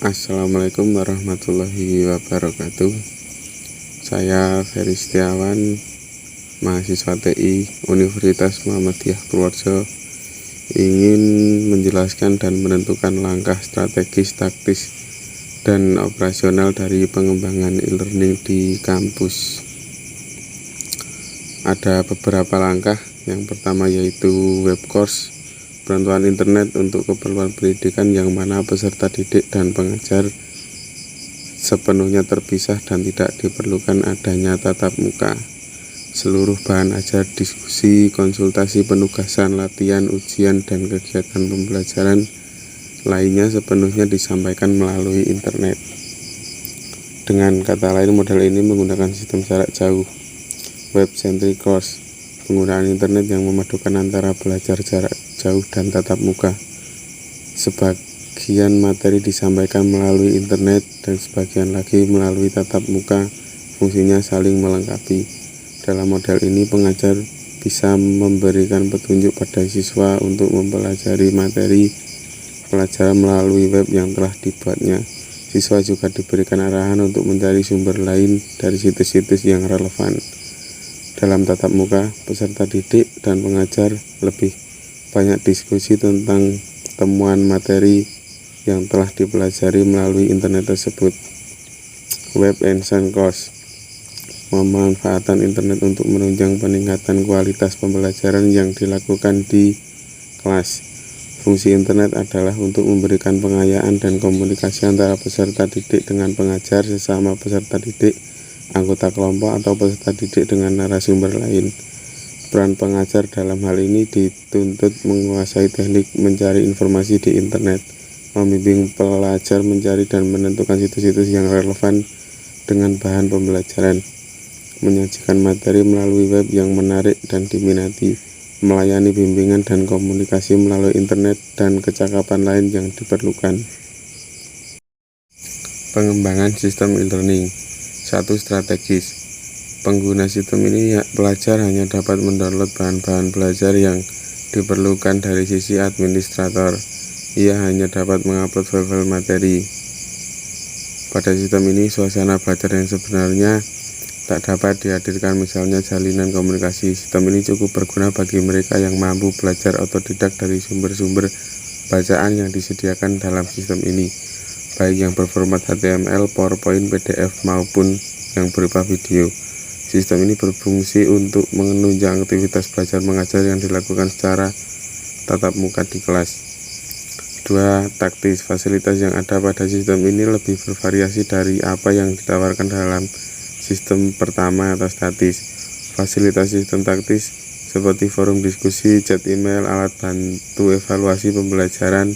Assalamualaikum warahmatullahi wabarakatuh. Saya Ferry Setiawan, mahasiswa TI Universitas Muhammadiyah Purworejo, ingin menjelaskan dan menentukan langkah strategis, taktis, dan operasional dari pengembangan e-learning di kampus. Ada beberapa langkah. Yang pertama yaitu web course, bantuan internet untuk keperluan pendidikan yang mana peserta didik dan pengajar sepenuhnya terpisah dan tidak diperlukan adanya tatap muka. Seluruh bahan ajar, diskusi, konsultasi, penugasan, latihan, ujian, dan kegiatan pembelajaran lainnya sepenuhnya disampaikan melalui internet. Dengan kata lain, model ini menggunakan sistem jarak jauh, web-centric course, penggunaan internet yang memadukan antara belajar jarak jauh dan tatap muka. Sebagian materi disampaikan melalui internet dan sebagian lagi melalui tatap muka, fungsinya saling melengkapi. Dalam model ini, pengajar bisa memberikan petunjuk pada siswa untuk mempelajari materi pelajaran melalui web yang telah dibuatnya. Siswa juga diberikan arahan untuk mencari sumber lain dari situs-situs yang relevan. Dalam tatap muka, peserta didik dan pengajar lebih banyak diskusi tentang temuan materi yang telah dipelajari melalui internet tersebut. Web Enhanced Course, pemanfaatan internet untuk menunjang peningkatan kualitas pembelajaran yang dilakukan di kelas. Fungsi internet adalah untuk memberikan pengayaan dan komunikasi antara peserta didik dengan pengajar, sesama peserta didik, anggota kelompok, atau peserta didik dengan narasumber lain. Peran pengajar dalam hal ini dituntut menguasai teknik mencari informasi di internet, membimbing pelajar mencari dan menentukan situs-situs yang relevan dengan bahan pembelajaran, menyajikan materi melalui web yang menarik dan diminati, melayani bimbingan dan komunikasi melalui internet, dan kecakapan lain yang diperlukan. Pengembangan sistem e-learning. 1. Strategis. Pengguna sistem ini pelajar hanya dapat mendownload bahan-bahan belajar yang diperlukan dari sisi administrator. Ia hanya dapat mengupload file-file materi. Pada sistem ini, suasana belajar yang sebenarnya tak dapat dihadirkan, misalnya jalinan komunikasi. Sistem ini cukup berguna bagi mereka yang mampu belajar otodidak dari sumber-sumber bacaan yang disediakan dalam sistem ini, baik yang berformat HTML, PowerPoint, PDF, maupun yang berupa video. Sistem ini berfungsi untuk menunjang aktivitas belajar mengajar yang dilakukan secara tatap muka di kelas. 2. Taktis. Fasilitas yang ada pada sistem ini lebih bervariasi dari apa yang ditawarkan dalam sistem pertama atau statis. Fasilitas sistem taktis seperti forum diskusi, chat email, alat bantu evaluasi pembelajaran,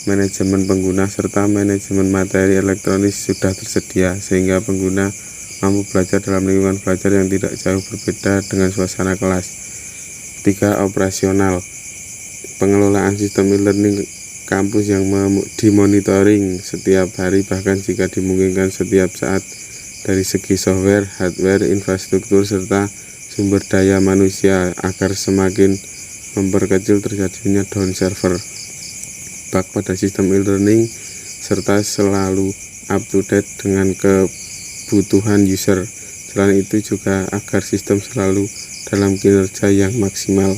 manajemen pengguna, serta manajemen materi elektronik sudah tersedia, sehingga pengguna mampu belajar dalam lingkungan belajar yang tidak jauh berbeda dengan suasana kelas. 3. Operasional. Pengelolaan sistem e-learning kampus yang dimonitoring setiap hari, bahkan jika dimungkinkan setiap saat, dari segi software, hardware, infrastruktur, serta sumber daya manusia, agar semakin memperkecil terjadinya down server, bug pada sistem e-learning, serta selalu up to date dengan kebutuhan user. Selain itu juga agar sistem selalu dalam kinerja yang maksimal.